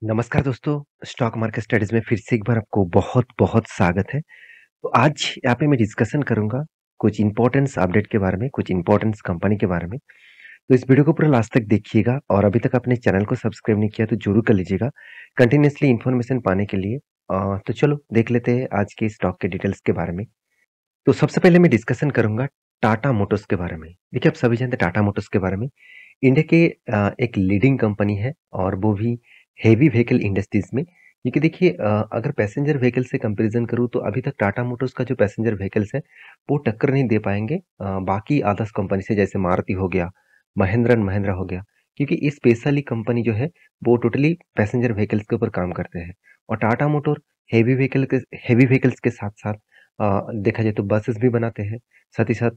नमस्कार दोस्तों, stock market studies में फिर से एक बार आपको बहुत-बहुत स्वागत है। तो आज यहाँ पे मैं डिस्कशन करूँगा कुछ इम्पोर्टेंस अपडेट के बारे में, कुछ इम्पोर्टेंस कंपनी के बारे में। तो इस वीडियो को पूरा लास्ट तक देखिएगा और अभी तक आपने चैनल को सब्सक्राइब नहीं किया तो ज़रूर कर लीजिएगा, कंटिन्यूअसली इन्फॉर्मेशन पाने के लिए। तो चलो देख लेते हैं आज के स्टॉक के डिटेल्स के बारे में। तो सबसे पहले मैं डिस्कशन करूँगा टाटा मोटर्स के बारे में। देखिए, आप सभी जानते हैं टाटा मोटर्स के बारे में। इंडिया के एक लीडिंग कंपनी है और वो भी हेवी व्हीकल इंडस्ट्रीज में। क्योंकि देखिए, अगर पैसेंजर व्हीकल से कंपैरिजन करूँ तो अभी तक टाटा मोटर्स का जो पैसेंजर व्हीकल्स है वो टक्कर नहीं दे पाएंगे बाकी अदर्स कंपनी से, जैसे मारुति हो गया, महिंद्रा एंड महिंद्रा हो गया। क्योंकि इस स्पेशली कंपनी जो है वो टोटली पैसेंजर व्हीकल्स के ऊपर काम करते हैं। और टाटा मोटर हेवी व्हीकल्स के साथ साथ देखा जाए तो बसेस भी बनाते हैं, साथ ही साथ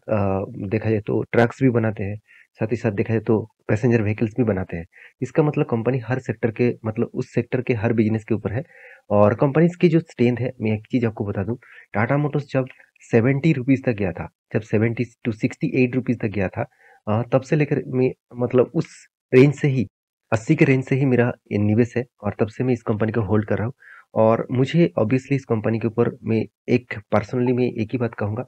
देखा जाए तो ट्रक्स भी बनाते हैं, साथ ही साथ देखा जाए तो पैसेंजर व्हीकल्स भी बनाते हैं। इसका मतलब कंपनी हर सेक्टर के, मतलब उस सेक्टर के हर बिजनेस के ऊपर है। और कंपनीज की जो स्ट्रेंथ है, मैं एक चीज आपको बता दूं, टाटा मोटर्स जब 70 रुपीज तक गया था, जब 70 to 68 रुपीज तक गया था, तब से लेकर मैं, मतलब उस रेंज से ही, 80 के रेंज से ही मेरा ये निवेश है और तब से मैं इस कंपनी को होल्ड कर रहा हूँ। और मुझे ऑब्वियसली इस कंपनी के ऊपर मैं एक पर्सनली मैं एक ही बात कहूंगा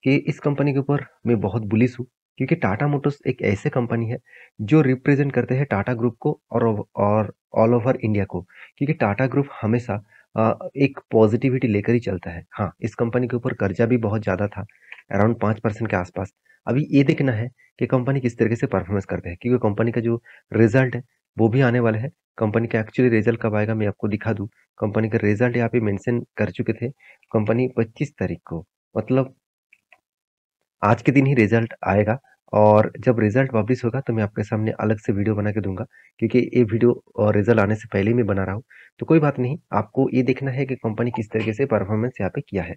कि इस कंपनी के ऊपर मैं बहुत बुलिश हूँ। क्योंकि टाटा मोटर्स एक ऐसे कंपनी है जो रिप्रेजेंट करते हैं टाटा ग्रुप को और ऑल ओवर इंडिया को। क्योंकि टाटा ग्रुप हमेशा एक पॉजिटिविटी लेकर ही चलता है। हाँ, इस कंपनी के ऊपर कर्जा भी बहुत ज़्यादा था, अराउंड 5% के आसपास। अभी ये देखना है कि कंपनी किस तरीके से परफॉर्मेंस करते हैं, क्योंकि कंपनी का जो रिजल्ट है वो भी आने वाला है। कंपनी का एक्चुअली रिजल्ट कब आएगा मैं आपको दिखा दूं। कंपनी का रिजल्ट यहाँ पे मेंशन कर चुके थे। कंपनी 25 तारीख को, मतलब आज के दिन ही रिजल्ट आएगा। और जब रिजल्ट पब्लिश होगा तो मैं आपके सामने अलग से वीडियो बना के दूंगा, क्योंकि ये वीडियो और रिजल्ट आने से पहले ही मैं बना रहा हूँ। तो कोई बात नहीं, आपको ये देखना है कि कंपनी किस तरीके से परफॉर्मेंस यहाँ पे किया है।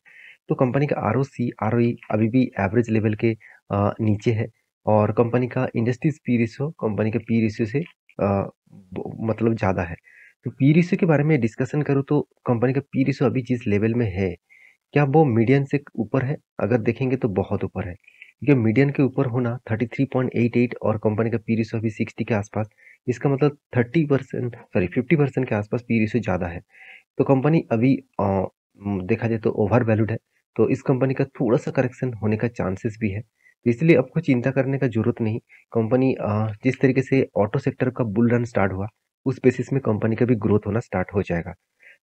तो कंपनी का ROC ROE अभी भी एवरेज लेवल के नीचे है। और कंपनी का इंडस्ट्रीज पी रेशियो कंपनी के पी रेशियो से मतलब ज़्यादा है। तो पी रेशियो के बारे में डिस्कशन करूँ तो कंपनी का पी रेशियो अभी जिस लेवल में है, क्या वो मीडियन से ऊपर है? अगर देखेंगे तो बहुत ऊपर है। क्योंकि मीडियन के ऊपर होना 33.88 और कंपनी का पी रेशियो अभी 60 के आसपास, इसका मतलब 30%, सॉरी 50% के आसपास पी रेशियो ज़्यादा है। तो कंपनी अभी देखा जाए तो ओवर वैल्यूड है। तो इस कंपनी का थोड़ा सा करेक्शन होने का चांसेस भी है, तो इसलिए आपको चिंता करने का जरूरत नहीं। कंपनी जिस तरीके से ऑटो सेक्टर का बुल रन स्टार्ट हुआ, उस बेसिस में कंपनी का भी ग्रोथ होना स्टार्ट हो जाएगा।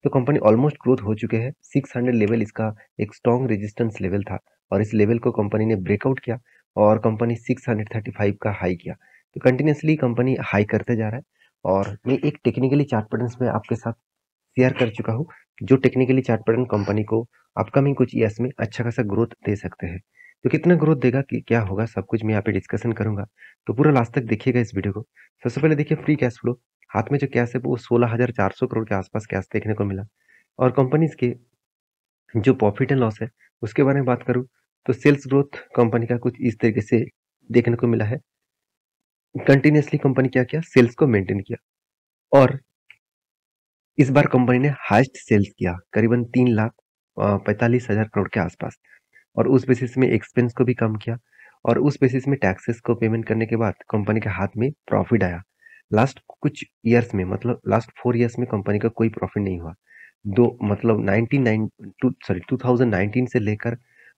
तो कंपनी ऑलमोस्ट ग्रोथ हो चुके हैं। 600 लेवल इसका एक स्ट्रॉन्ग रेजिस्टेंस लेवल था और इस लेवल को कंपनी ने ब्रेकआउट किया और कंपनी 635 का हाई किया। तो कंटिन्यूसली कंपनी हाई करते जा रहा है। और मैं एक टेक्निकली चार्ट पैटर्न्स में आपके साथ शेयर कर चुका हूँ, जो टेक्निकली चार्ट पैटर्न कंपनी को अपकमिंग कुछ ईयर्स में अच्छा खासा ग्रोथ दे सकते हैं। तो कितना ग्रोथ देगा, कि क्या होगा, सब कुछ मैं यहाँ पे डिस्कशन करूंगा। तो पूरा लास्ट तक देखिएगा इस वीडियो को। सबसे पहले देखिए फ्री कैश फ्लो। हाथ में जो कैश है वो 16,400 करोड़ के आसपास कैश देखने को मिला। और कंपनीज के जो प्रॉफिट एंड लॉस है उसके बारे में बात करूँ तो सेल्स ग्रोथ कंपनी का कुछ इस तरीके से देखने को मिला है। कंटिन्यूसली कंपनी क्या किया, सेल्स को मेंटेन किया। और इस बार कंपनी ने हाईएस्ट सेल्स किया, करीबन 3,45,000 करोड़ के आसपास। और उस बेसिस में एक्सपेंस को भी कम किया। और उस बेसिस में टैक्सेस को पेमेंट करने के बाद कंपनी के हाथ में प्रॉफिट आया। लास्ट कुछ ईयर्स में, मतलब लास्ट 4 ईयर्स में कंपनी का कोई प्रॉफिट नहीं हुआ। दो मतलब 2019 से लेकर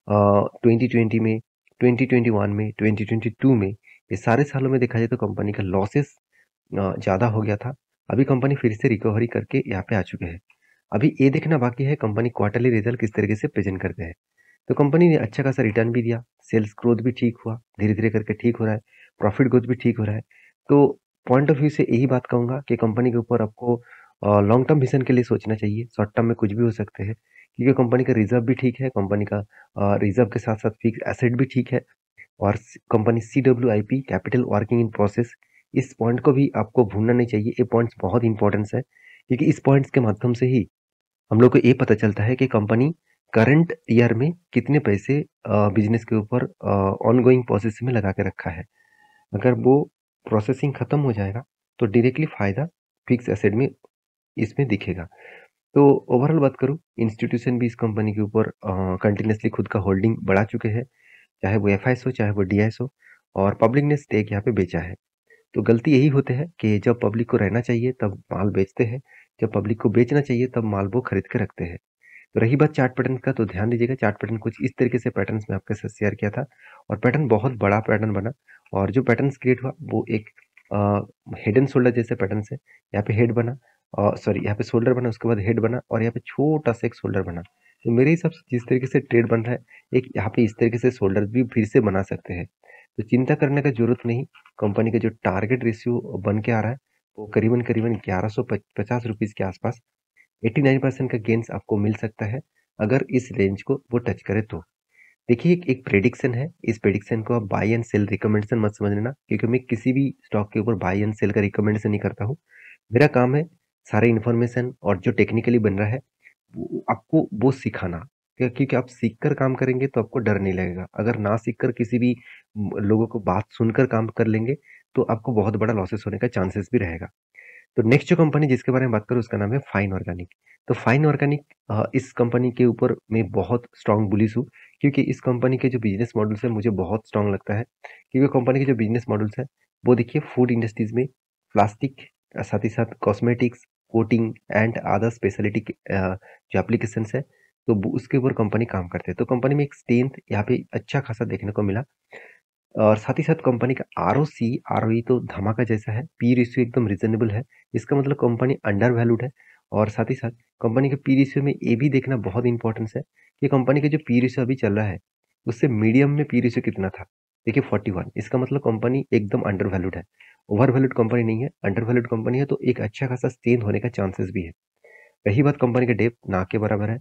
2020 में, 2021 में, 2022 में, ये सारे सालों में देखा जाए तो कंपनी का लॉसेस ज़्यादा हो गया था। अभी कंपनी फिर से रिकवरी करके यहाँ पे आ चुके हैं। अभी ये देखना बाकी है कंपनी क्वार्टरली रिजल्ट किस तरीके से प्रेजेंट करते हैं। तो कंपनी ने अच्छा खासा रिटर्न भी दिया, सेल्स ग्रोथ भी ठीक हुआ, धीरे-धीरे करके ठीक हो रहा है, प्रॉफिट ग्रोथ भी ठीक हो रहा है। तो पॉइंट ऑफ व्यू से यही बात कहूँगा कि कंपनी के ऊपर आपको लॉन्ग टर्म विज़न के लिए सोचना चाहिए, शॉर्ट टर्म में कुछ भी हो सकते हैं। क्योंकि कंपनी का रिज़र्व भी ठीक है, कंपनी का रिज़र्व के साथ-साथ फिक्स्ड एसेट भी ठीक है। और company CWIP, capital working in process, इस पॉइंट को भी आपको भूलना नहीं चाहिए। ये पॉइंट्स बहुत इंपॉर्टेंस है, क्योंकि इस पॉइंट्स के माध्यम से ही हम लोग को ये पता चलता है कि कंपनी करंट ईयर में कितने पैसे बिजनेस के ऊपर ऑनगोइंग प्रोसेस में लगा के रखा है। अगर वो प्रोसेसिंग खत्म हो जाएगा तो डायरेक्टली फायदा फिक्स एसेट में इसमें दिखेगा। तो ओवरऑल बात करूँ, इंस्टीट्यूशन भी इस कंपनी के ऊपर कंटिन्यूसली खुद का होल्डिंग बढ़ा चुके हैं, चाहे वो FIs हो चाहे वो DIs हो। और पब्लिक ने स्टेक यहाँ पे बेचा है। तो गलती यही होते हैं कि जब पब्लिक को रहना चाहिए तब माल बेचते हैं, जब पब्लिक को बेचना चाहिए तब माल वो खरीद के रखते हैं। तो रही बात चार्ट पैटर्न का, तो ध्यान दीजिएगा, चार्ट पैटर्न कुछ इस तरीके से पैटर्न्स में आपके साथ शेयर किया था और पैटर्न बहुत बड़ा पैटर्न बना और जो पैटर्न्स क्रिएट हुआ वो एक हेड एंड शोल्डर जैसे पैटर्न से, यहाँ पे हेड बना और सॉरी यहाँ पे शोल्डर बना, उसके बाद हेड बना और यहाँ पे छोटा सा एक शोल्डर बना। तो मेरे हिसाब से जिस तरीके से ट्रेड बन रहा है, एक यहाँ पे इस तरीके से शोल्डर भी फिर से बना सकते हैं। तो चिंता करने का जरूरत नहीं। कंपनी का जो टारगेट रेशियो बन के आ रहा है वो करीबन करीबन 1150 रुपीज के आसपास 89% का गेन्स आपको मिल सकता है अगर इस रेंज को वो टच करे तो। देखिए एक प्रेडिक्शन है, इस प्रेडिक्शन को आप बाय एंड सेल रिकमेंडेशन मत समझ लेना, क्योंकि मैं किसी भी स्टॉक के ऊपर बाय एंड सेल का रिकमेंडेशन नहीं करता हूँ। मेरा काम है सारे इन्फॉर्मेशन और जो टेक्निकली बन रहा है आपको वो सिखाना। क्योंकि आप सीख कर काम करेंगे तो आपको डर नहीं लगेगा। अगर ना सीख कर किसी भी लोगों को बात सुनकर काम कर लेंगे तो आपको बहुत बड़ा लॉसेस होने का चांसेस भी रहेगा। तो नेक्स्ट जो कंपनी जिसके बारे में बात करूँ उसका नाम है फाइन ऑर्गेनिक। तो फाइन ऑर्गेनिक, इस कंपनी के ऊपर मैं बहुत स्ट्रांग बुलिश हूँ, क्योंकि इस कंपनी के जो बिजनेस मॉडल्स है मुझे बहुत स्ट्रांग लगता है। क्योंकि कंपनी के जो बिजनेस मॉडल्स है वो देखिए फूड इंडस्ट्रीज में प्लास्टिक, साथ ही साथ cosmetics, coating and other speciality जो एप्लीकेशंस है, तो उसके ऊपर कंपनी काम करते हैं। तो कंपनी में एक स्ट्रेंथ यहाँ पे अच्छा खासा देखने को मिला और साथ ही साथ कंपनी का आरओसी आरओई तो धमाका जैसा है, पी रेशियो एकदम रिजनेबल है। इसका मतलब कंपनी अंडर वैल्यूड है। और साथ ही साथ कंपनी के पी रेशियो में ये भी देखना बहुत इंपॉर्टेंस है कि कंपनी का जो पी रेशियो अभी चल रहा है उससे मीडियम में पी रेशियो कितना था। देखिए 41, इसका मतलब कंपनी एकदम अंडर वैल्यूड है। ओवर वैल्यूड कंपनी नहीं है, अंडर वैल्यूड कंपनी है, तो एक अच्छा खासा स्ट्रेंथ होने का चांसेस भी है। रही बात कंपनी का डेप्थ ना के बराबर है,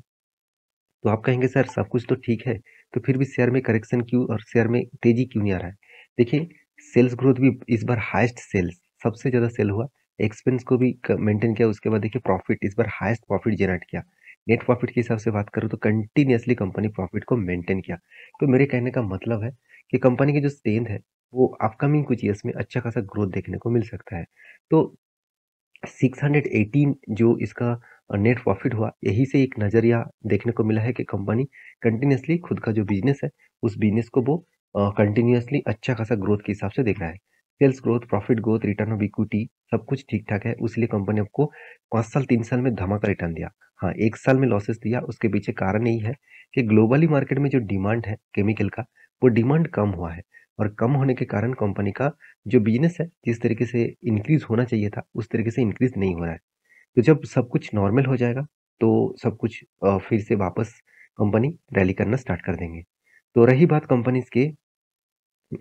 तो आप कहेंगे सर सब कुछ तो ठीक है, तो फिर भी शेयर में करेक्शन क्यों और शेयर में तेजी क्यों नहीं आ रहा है? देखिए सेल्स ग्रोथ भी इस बार हाईएस्ट सेल्स, सबसे ज़्यादा सेल हुआ, एक्सपेंस को भी मेंटेन किया, उसके बाद देखिए प्रॉफिट, इस बार हाईएस्ट प्रॉफिट जनरेट किया। नेट प्रॉफिट के हिसाब से बात करूँ तो कंटिन्यूअसली कंपनी प्रॉफिट को मेंटेन किया। तो मेरे कहने का मतलब है कि कंपनी की जो स्ट्रेंथ है वो अपकमिंग कुछ ईयर्स में अच्छा खासा ग्रोथ देखने को मिल सकता है। तो 618 जो इसका नेट प्रॉफिट हुआ, यही से एक नज़रिया देखने को मिला है कि कंपनी कंटिन्यूअसली खुद का जो बिजनेस है उस बिजनेस को वो कंटिन्यूअसली अच्छा खासा ग्रोथ के हिसाब से देख रहा है। Sales growth, profit growth, return of equity सब कुछ ठीक ठाक है, इसलिए कंपनी आपको 5 साल 3 साल में धमाका रिटर्न दिया। हाँ, 1 साल में लॉसेस दिया, उसके पीछे कारण यही है कि ग्लोबली मार्केट में जो डिमांड है केमिकल का, वो डिमांड कम हुआ है और कम होने के कारण कंपनी का जो बिजनेस है जिस तरीके से इंक्रीज होना चाहिए था उस तरीके से इंक्रीज नहीं हो रहा है। तो जब सब कुछ नॉर्मल हो जाएगा तो सब कुछ फिर से वापस कंपनी रैली करना स्टार्ट कर देंगे। तो रही बात कंपनीज के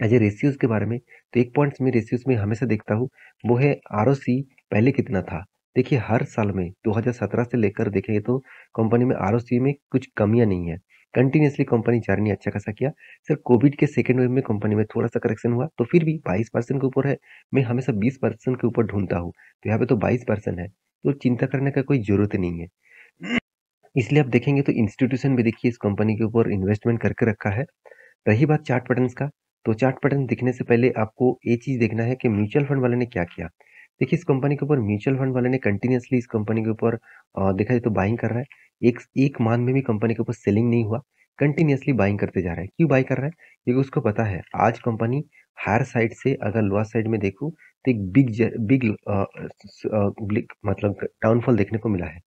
एज ए रेशियोज के बारे में, तो एक पॉइंट्स में रेशियोज में हमेशा देखता हूँ वो है आरओसी पहले कितना था। देखिए हर साल में 2017 से लेकर देखेंगे तो कंपनी में आरओसी में कुछ कमियां नहीं है, कंटिन्यूसली कंपनी जर्नी अच्छा खासा किया। सर कोविड के सेकेंड वेव में कंपनी में थोड़ा सा करेक्शन हुआ तो फिर भी 22% के ऊपर है। मैं हमेशा 20% के ऊपर ढूंढता हूँ, तो यहाँ पे तो 22% है, तो चिंता करने का कोई जरूरत नहीं है। इसलिए आप देखेंगे तो इंस्टीट्यूशन भी देखिए इस कंपनी के ऊपर इन्वेस्टमेंट करके रखा है। रही बात चार्ट पैटर्न्स का, तो चार्ट पैटर्न दिखने से पहले आपको ये चीज़ देखना है कि म्यूचुअल फंड वाले ने क्या किया। देखिए इस कंपनी के ऊपर म्यूचुअल फंड वाले ने कंटिन्यूअसली इस कंपनी के ऊपर देखा जाए तो बाइंग कर रहा है। एक एक मंथ में भी कंपनी के ऊपर सेलिंग नहीं हुआ, कंटिन्यूअसली बाइंग करते जा रहा है। क्यों बाई कर रहा है? क्योंकि उसको पता है आज कंपनी हायर साइड से अगर लोअर साइड में देखूँ तो एक बिग मतलब डाउनफॉल देखने को मिला है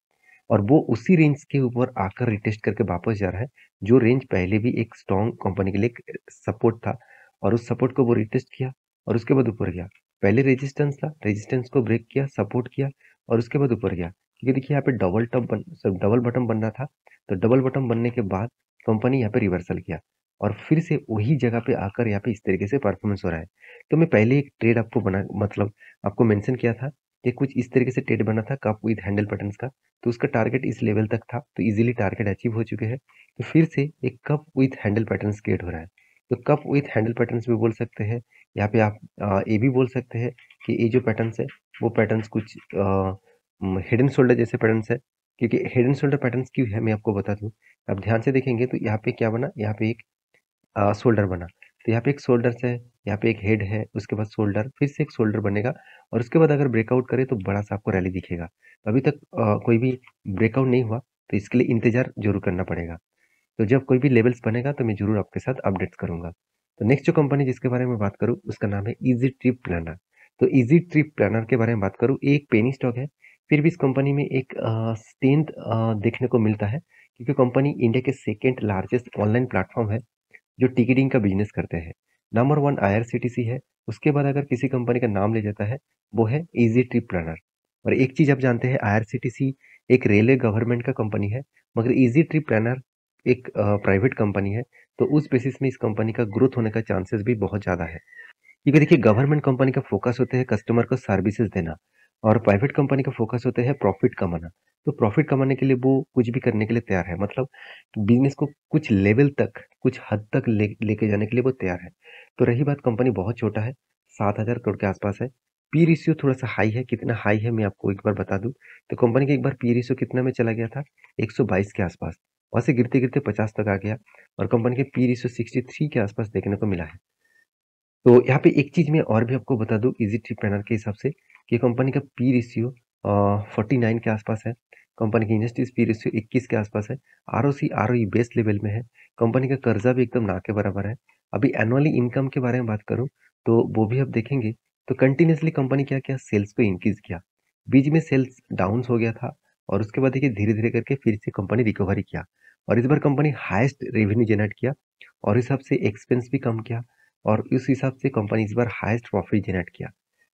और वो उसी रेंज के ऊपर आकर रिटेस्ट करके वापस जा रहा है, जो रेंज पहले भी एक स्ट्रॉन्ग कंपनी के लिए सपोर्ट था और उस सपोर्ट को वो रिटेस्ट किया और उसके बाद ऊपर गया। पहले रेजिस्टेंस था, रेजिस्टेंस को ब्रेक किया, सपोर्ट किया और उसके बाद ऊपर गया। क्योंकि देखिए यहाँ पे डबल बटन बनना था, तो डबल बटन बनने के बाद कंपनी यहाँ पे रिवर्सल किया और फिर से वही जगह पे आकर यहाँ पे इस तरीके से परफॉर्मेंस हो रहा है। तो मैं पहले एक ट्रेड आपको बना मतलब आपको मेंशन किया था कि कुछ इस तरीके से ट्रेड बना था कप विद हैंडल पैटर्न्स का, तो उसका टारगेट इस लेवल तक था, तो इजीली टारगेट अचीव हो चुके हैं। तो फिर से एक cup with handle patterns create हो रहा है। तो कप विथ हैंडल पैटर्न्स भी बोल सकते हैं, यहाँ पे आप ये भी बोल सकते हैं कि ये जो पैटर्न्स है वो पैटर्न्स कुछ हेड एंड शोल्डर जैसे पैटर्न्स है। क्योंकि हेड एंड शोल्डर पैटर्न्स क्यों है मैं आपको बता दूं। आप ध्यान से देखेंगे तो यहाँ पे क्या बना, यहाँ पे एक शोल्डर बना, तो यहाँ पे एक शोल्डर है, यहाँ पे एक हेड है, उसके बाद शोल्डर, फिर से एक शोल्डर बनेगा और उसके बाद अगर ब्रेकआउट करे तो बड़ा सा आपको रैली दिखेगा। तो अभी तक कोई भी ब्रेकआउट नहीं हुआ, तो इसके लिए इंतजार जरूर करना पड़ेगा। तो जब कोई भी लेवल्स बनेगा तो मैं जरूर आपके साथ अपडेट्स करूंगा। तो नेक्स्ट जो कंपनी जिसके बारे में बात करूँ उसका नाम है इजी ट्रिप प्लानर। तो ईज़ी ट्रिप प्लानर के बारे में बात करूँ, एक पेनी स्टॉक है, फिर भी इस कंपनी में एक स्ट्रेंथ देखने को मिलता है, क्योंकि कंपनी इंडिया के सेकंड लार्जेस्ट ऑनलाइन प्लेटफ़ॉर्म है, जो टिकटिंग का बिज़नेस करते हैं। नंबर 1 आईआरसीटीसी है, उसके बाद अगर किसी कंपनी का नाम लिया जाता है, वो है ईज़ी ट्रिप प्लानर। और एक चीज़ आप जानते हैं, आईआरसीटीसी एक रेलवे गवर्नमेंट का कंपनी है, मगर ईज़ी ट्रिप प्लानर एक प्राइवेट कंपनी है, तो उस बेसिस में इस कंपनी का ग्रोथ होने का चांसेस भी बहुत ज़्यादा है। क्योंकि देखिए गवर्नमेंट कंपनी का फोकस होता है कस्टमर को सर्विसेज देना और प्राइवेट कंपनी का फोकस होता है प्रॉफिट कमाना। तो प्रॉफिट कमाने के लिए वो कुछ भी करने के लिए तैयार है, मतलब बिजनेस को कुछ लेवल तक, कुछ हद तक लेके जाने के लिए वो तैयार है। तो रही बात, कंपनी बहुत छोटा है, 7,000 करोड़ के आसपास है। पी रेशियो थोड़ा सा हाई है, कितना हाई है मैं आपको एक बार बता दूं। तो कंपनी का एक बार पी रेशियो कितना में चला गया था, 122 के आसपास, वहां से गिरते गिरते 50 तक आ गया और कंपनी के पी रेशियो 63 के आसपास देखने को मिला है। तो यहाँ पे एक चीज़ मैं और भी आपको बता दूँ इजी ट्रिप प्लानर के हिसाब से, कि कंपनी का पी रेशियो 49 के आसपास है। कंपनी की इंडस्ट्रीज पी रेशियो 21 के आसपास है। आरओसी आरओई बेस्ट लेवल में है। कंपनी का कर्जा भी एकदम ना के बराबर है। अभी एनुअली इनकम के बारे में बात करूँ तो वो भी आप देखेंगे, तो कंटिन्यूसली कंपनी क्या किया, सेल्स को इंक्रीज किया। बीच में सेल्स डाउन हो गया था और उसके बाद देखिए धीरे धीरे करके फिर से कंपनी रिकवरी किया और इस बार कंपनी हाईएस्ट रेवेन्यू जनरेट किया और इस हिसाब से एक्सपेंस भी कम किया और इस हिसाब से कंपनी इस बार हाईएस्ट प्रॉफिट जनरेट किया।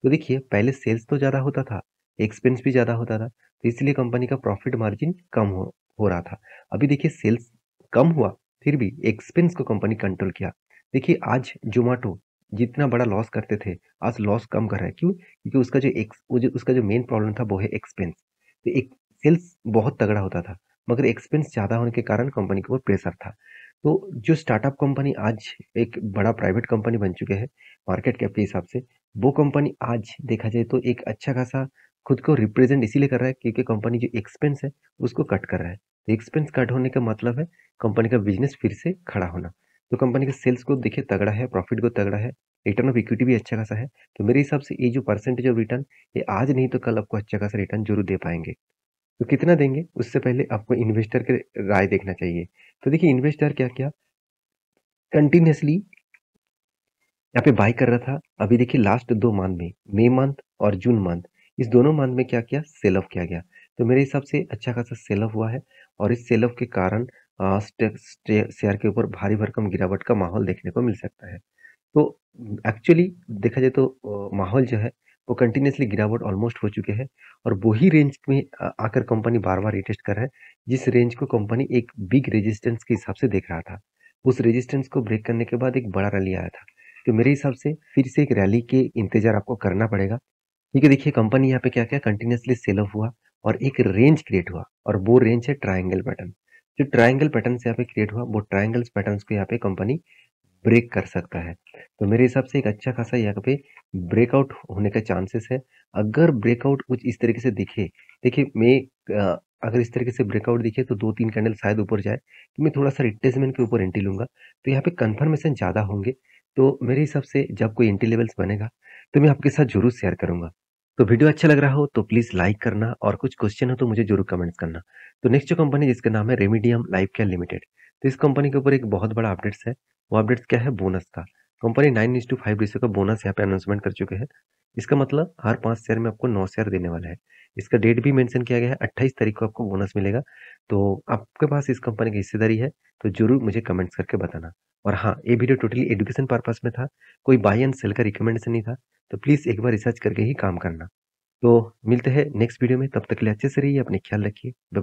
तो देखिए पहले सेल्स तो ज़्यादा होता था, एक्सपेंस भी ज़्यादा होता था, तो इसलिए कंपनी का प्रॉफिट मार्जिन कम हो रहा था। अभी देखिए सेल्स कम हुआ, फिर भी एक्सपेंस को कंपनी कंट्रोल किया। देखिए आज ज़ोमैटो जितना बड़ा लॉस करते थे, आज लॉस कम कर रहा है। क्यों? क्योंकि उसका जो मेन प्रॉब्लम था वो है एक्सपेंस। तो एक सेल्स बहुत तगड़ा होता था, मगर एक्सपेंस ज़्यादा होने के कारण कंपनी के ऊपर प्रेशर था। तो जो स्टार्टअप कंपनी आज एक बड़ा प्राइवेट कंपनी बन चुके हैं मार्केट कैप के हिसाब से, वो कंपनी आज देखा जाए तो एक अच्छा खासा खुद को रिप्रेजेंट इसीलिए कर रहा है क्योंकि कंपनी जो एक्सपेंस है उसको कट कर रहा है। तो एक्सपेंस कट होने का मतलब है कंपनी का बिजनेस फिर से खड़ा होना। तो कंपनी का सेल्स ग्रोथ देखिए तगड़ा है, प्रॉफिट ग्रोथ तगड़ा है, रिटर्न ऑफ इक्विटी भी अच्छा खासा है। तो मेरे हिसाब से ये जो परसेंटेज ऑफ रिटर्न, ये आज नहीं तो कल आपको अच्छा खासा रिटर्न जरूर दे पाएंगे। तो कितना देंगे उससे पहले आपको इन्वेस्टर के राय देखना चाहिए। तो देखिए इन्वेस्टर क्या क्या कंटिन्यूअसली यहाँ पे बाय कर रहा था। अभी देखिए लास्ट 2 मंथ में, मई मंथ और जून मंथ, इस दोनों मंथ में क्या किया, सेल ऑफ किया गया। तो मेरे हिसाब से अच्छा खासा सेल ऑफ हुआ है और इस सेल ऑफ के कारण शेयर के ऊपर भारी भरकम गिरावट का माहौल देखने को मिल सकता है। तो एक्चुअली देखा जाए तो माहौल जो है वो कंटिन्यूअसली गिरावट ऑलमोस्ट हो चुके हैं और वही रेंज में आकर कंपनी बार-बार रिटेस्ट कर रहा है, जिस रेंज को कंपनी एक बिग रेजिस्टेंस के हिसाब से देख रहा था। उस रेजिस्टेंस को ब्रेक करने के बाद एक बड़ा रैली आया था। तो मेरे हिसाब से फिर से एक रैली के इंतज़ार आपको करना पड़ेगा, क्योंकि देखिए कंपनी यहाँ पे क्या किया, कंटिन्यूअसली सेल ऑफ हुआ और एक रेंज क्रिएट हुआ और वो रेंज है ट्रायंगल पैटर्न। जो ट्रायंगल पैटर्न से यहाँ पे क्रिएट हुआ, वो ट्रायंगल्स पैटर्न्स को यहाँ पे कंपनी ब्रेक कर सकता है। तो मेरे हिसाब से एक अच्छा खासा यहाँ पे ब्रेकआउट होने का चांसेस है। अगर ब्रेकआउट कुछ इस तरीके से दिखे, देखिए अगर इस तरीके से ब्रेकआउट दिखे तो 2-3 कैंडल शायद ऊपर जाए, तो मैं थोड़ा-सा रिट्रेसमेंट के ऊपर एंट्री लूँगा। तो यहाँ पे कन्फर्मेशन ज़्यादा होंगे, तो मेरे हिसाब से जब कोई एंट्री लेवल्स बनेगा, तो मैं आपके साथ ज़रूर शेयर करूँगा। तो वीडियो अच्छा लग रहा हो तो प्लीज़ लाइक करना और कुछ क्वेश्चन हो तो मुझे ज़रूर कमेंट्स करना। तो नेक्स्ट जो कंपनी जिसका नाम है रेमेडियम लाइफ केयर लिमिटेड, तो इस कंपनी के ऊपर एक बहुत बड़ा अपडेट्स है। वो अपडेट्स क्या है, बोनस का। कंपनी 9:5 रेशियो का बोनस यहाँ पे अनाउंसमेंट कर चुके हैं। इसका मतलब हर 5 शेयर में आपको 9 शेयर देने वाला है। इसका डेट भी मेंशन किया गया है, 28 तारीख को आपको बोनस मिलेगा। तो आपके पास इस कंपनी की हिस्सेदारी है तो ज़रूर मुझे कमेंट्स करके बताना। और हाँ, ये वीडियो टोटली एजुकेशन पर्पस में था, कोई बाय एंड सेल का रिकमेंडेशन नहीं था। तो प्लीज़ एक बार रिसर्च करके ही काम करना। तो मिलते हैं नेक्स्ट वीडियो में, तब तक के लिए अच्छे से रहिए, अपने ख्याल रखिए। ब